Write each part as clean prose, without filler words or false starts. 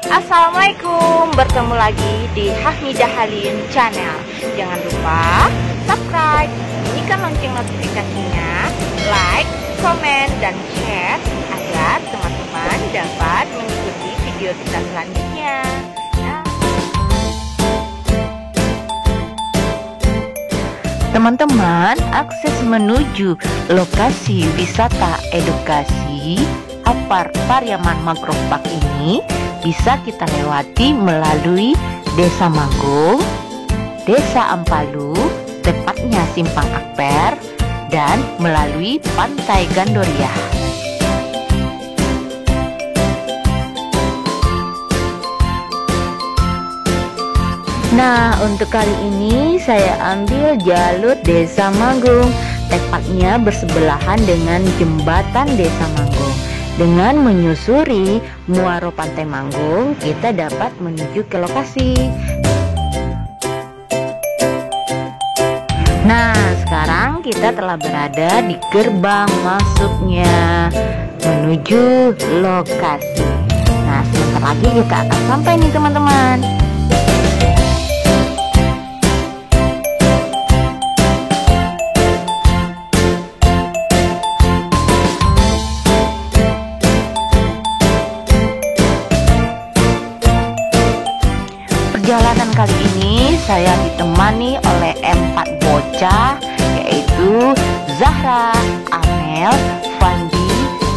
Assalamualaikum, bertemu lagi di Hafnidah Halim Channel. Jangan lupa subscribe, bunyikan lonceng notifikasinya, like, komen, dan share agar teman-teman dapat mengikuti video kita selanjutnya. Teman-teman, akses menuju lokasi wisata edukasi Pariaman Mangrove Park ini bisa kita lewati melalui Desa Manggung, Desa Ampalu, tepatnya Simpang Akper, dan melalui Pantai Gandoria. Nah, untuk kali ini saya ambil jalur Desa Manggung, tepatnya bersebelahan dengan jembatan Desa Manggung. Dengan menyusuri Muaro Pantai Manggung, kita dapat menuju ke lokasi. Nah, sekarang kita telah berada di gerbang masuknya menuju lokasi. Nah, sebentar lagi kita akan sampai nih teman-teman. Perjalanan kali ini saya ditemani oleh 4 bocah, yaitu Zahra, Amel, Fandi,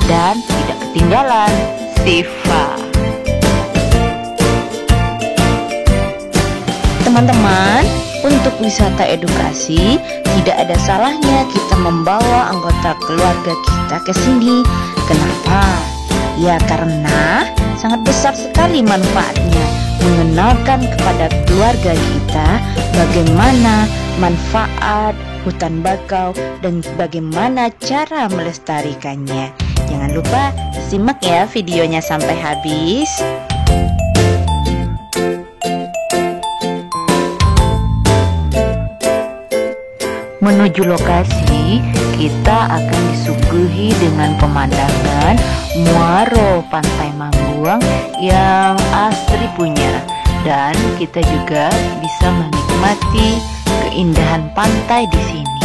dan tidak ketinggalan Siva. Teman-teman, untuk wisata edukasi tidak ada salahnya kita membawa anggota keluarga kita ke sini. Kenapa? Ya karena sangat besar sekali manfaatnya. Mengenalkan kepada keluarga kita bagaimana manfaat hutan bakau dan bagaimana cara melestarikannya. Jangan lupa simak ya videonya sampai habis. Menuju lokasi, kita akan disuguhi dengan pemandangan Muaro Pantai Manggung yang asri punya, dan kita juga bisa menikmati keindahan pantai di sini.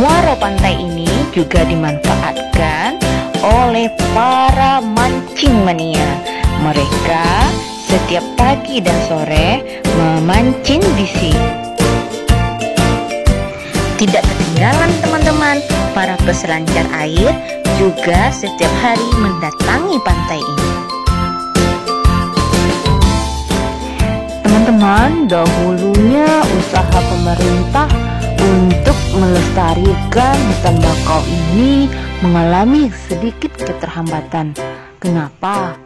Muaro pantai ini juga dimanfaatkan oleh para mancing mania. Mereka setiap pagi dan sore memancing di sini. Tidak ketinggalan teman-teman, para peselancar air juga setiap hari mendatangi pantai ini. Teman-teman, dahulunya usaha pemerintah untuk melestarikan hutan bakau ini mengalami sedikit keterhambatan. Kenapa?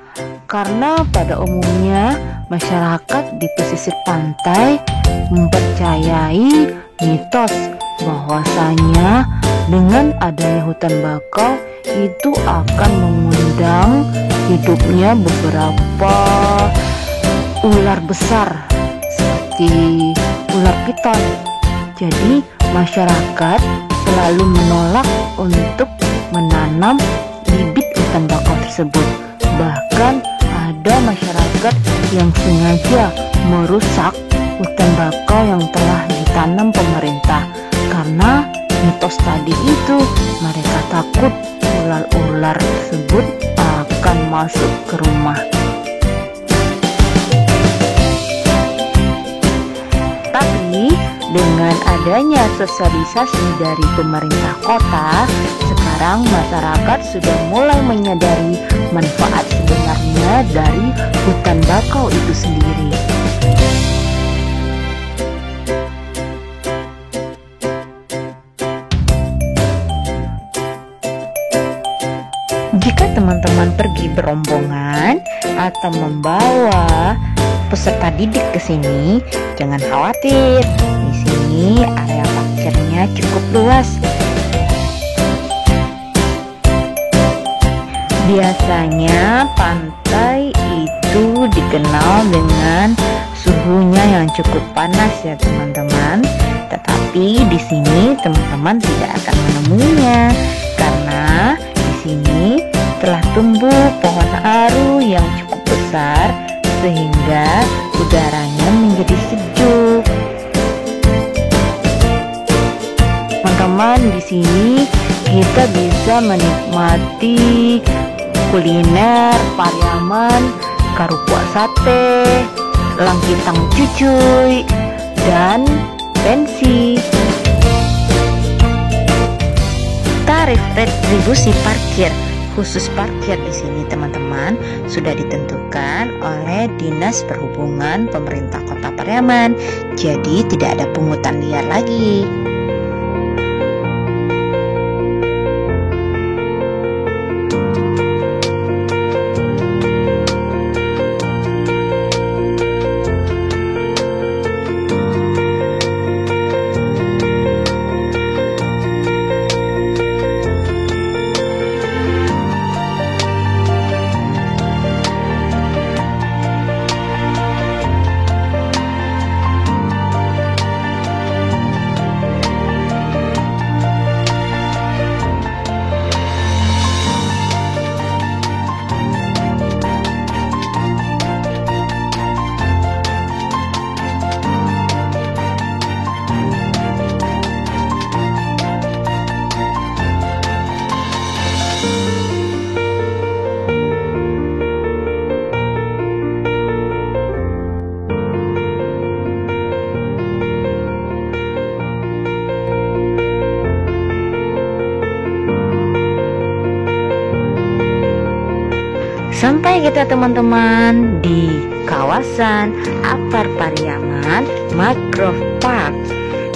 Karena pada umumnya masyarakat di pesisir pantai mempercayai mitos bahwasanya dengan adanya hutan bakau itu akan mengundang hidupnya beberapa ular besar seperti ular piton. Jadi masyarakat selalu menolak untuk menanam bibit hutan bakau tersebut. Bahkan ada masyarakat yang sengaja merusak hutan bakau yang telah ditanam pemerintah. Karena mitos tadi itu, mereka takut ular-ular tersebut akan masuk ke rumah. Tapi dengan adanya sosialisasi dari pemerintah kota, sekarang masyarakat sudah mulai menyadari manfaat sebenarnya dari hutan bakau itu sendiri. Jika teman-teman pergi berombongan atau membawa peserta didik ke sini, jangan khawatir. Di sini area parkirnya cukup luas. Biasanya pantai itu dikenal dengan suhunya yang cukup panas ya teman-teman. Tetapi di sini teman-teman tidak akan menemuinya karena sini telah tumbuh pohon aru yang cukup besar sehingga udaranya menjadi sejuk. Teman-teman, di sini kita bisa menikmati kuliner Pariaman, karukuak sate, langkitang cucuy, dan pensi. Tarif retribusi parkir khusus parkir di sini teman-teman sudah ditentukan oleh Dinas Perhubungan Pemerintah Kota Pariaman. Jadi tidak ada pungutan liar lagi. Sampai kita teman-teman di kawasan Apar Pariaman Mangrove Park.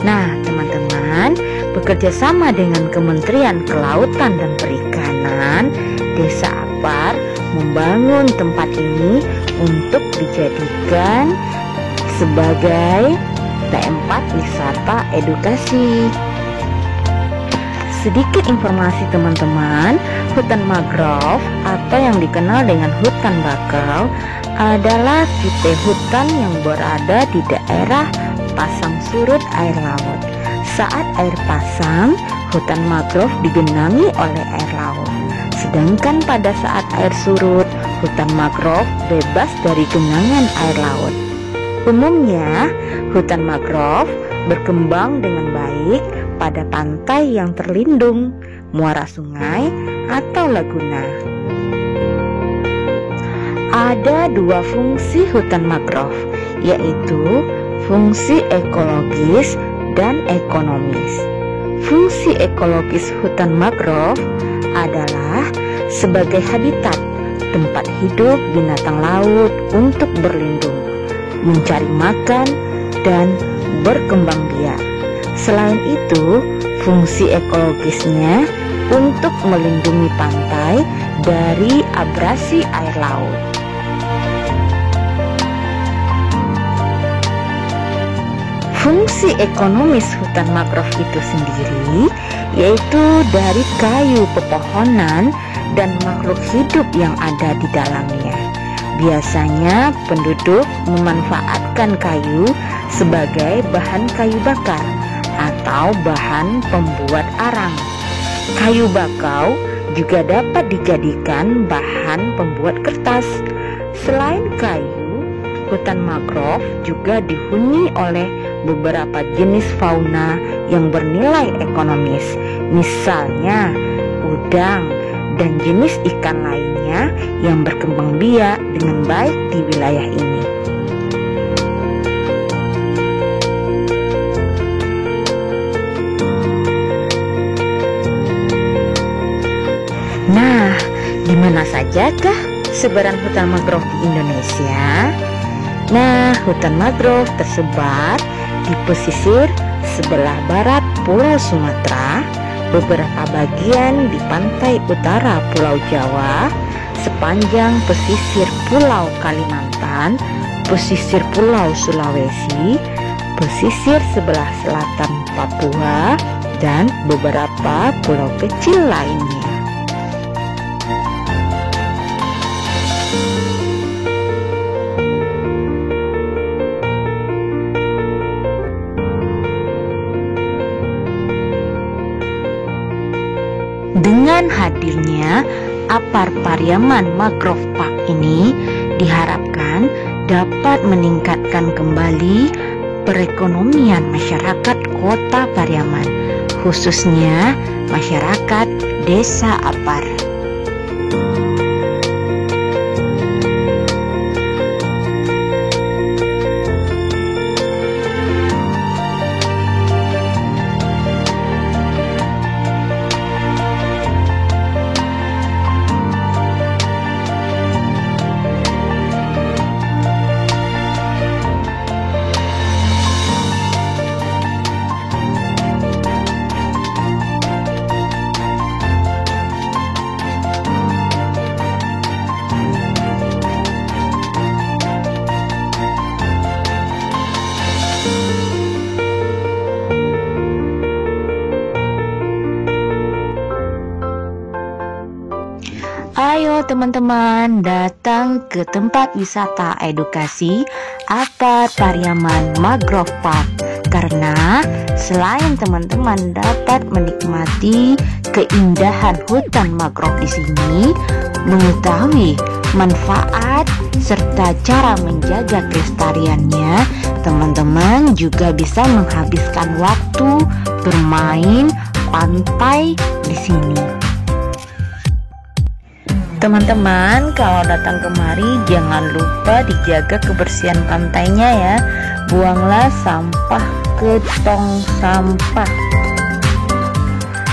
Nah teman-teman, bekerja sama dengan Kementerian Kelautan dan Perikanan, Desa Apar membangun tempat ini untuk dijadikan sebagai tempat wisata edukasi. Sedikit informasi teman-teman, hutan mangrove atau yang dikenal dengan hutan bakau adalah tipe hutan yang berada di daerah pasang surut air laut. Saat air pasang, hutan mangrove digenangi oleh air laut. Sedangkan pada saat air surut, hutan mangrove bebas dari genangan air laut. Umumnya, hutan mangrove berkembang dengan baik pada pantai yang terlindung, muara sungai, atau laguna. Ada dua fungsi hutan mangrove, yaitu fungsi ekologis dan ekonomis. Fungsi ekologis hutan mangrove adalah sebagai habitat, tempat hidup binatang laut untuk berlindung, mencari makan, dan berkembang biak. Selain itu, fungsi ekologisnya untuk melindungi pantai dari abrasi air laut. Fungsi ekonomis hutan mangrove itu sendiri yaitu dari kayu pepohonan dan makhluk hidup yang ada di dalamnya. Biasanya penduduk memanfaatkan kayu sebagai bahan kayu bakar atau bahan pembuat arang. Kayu bakau juga dapat dijadikan bahan pembuat kertas. Selain kayu, hutan mangrove juga dihuni oleh beberapa jenis fauna yang bernilai ekonomis, misalnya udang dan jenis ikan lainnya yang berkembang biak dengan baik di wilayah ini. Nah, di mana sajakah sebaran hutan mangrove di Indonesia? Nah, hutan mangrove tersebar di pesisir sebelah barat Pulau Sumatera, beberapa bagian di pantai utara Pulau Jawa, sepanjang pesisir Pulau Kalimantan, pesisir Pulau Sulawesi, pesisir sebelah selatan Papua, dan beberapa pulau kecil lainnya. Dengan hadirnya Apar Pariaman Mangrove Park ini diharapkan dapat meningkatkan kembali perekonomian masyarakat Kota Pariaman, khususnya masyarakat Desa Apar. Ayo teman-teman datang ke tempat wisata edukasi Apar Pariaman Mangrove Park, karena selain teman-teman dapat menikmati keindahan hutan mangrove di sini, mengetahui manfaat serta cara menjaga kelestariannya, teman-teman juga bisa menghabiskan waktu bermain pantai di sini. Teman-teman, kalau datang kemari jangan lupa dijaga kebersihan pantainya ya. Buanglah sampah ke tong sampah.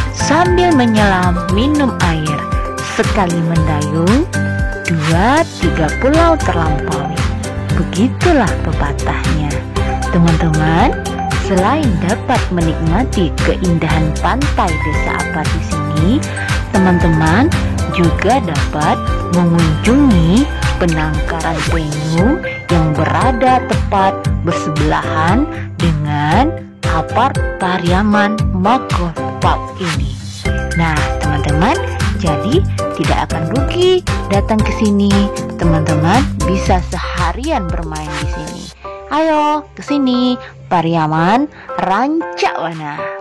Sambil menyelam minum air, sekali mendayung 2-3 pulau terlampaui. Begitulah pepatahnya. Teman-teman, selain dapat menikmati keindahan pantai Desa Apar di sini, teman-teman juga dapat mengunjungi penangkaran penyu yang berada tepat bersebelahan dengan Apar Pariaman Mangrove Park ini. Nah, teman-teman, jadi tidak akan rugi datang ke sini. Teman-teman bisa seharian bermain di sini. Ayo ke sini, Pariaman Rancawana.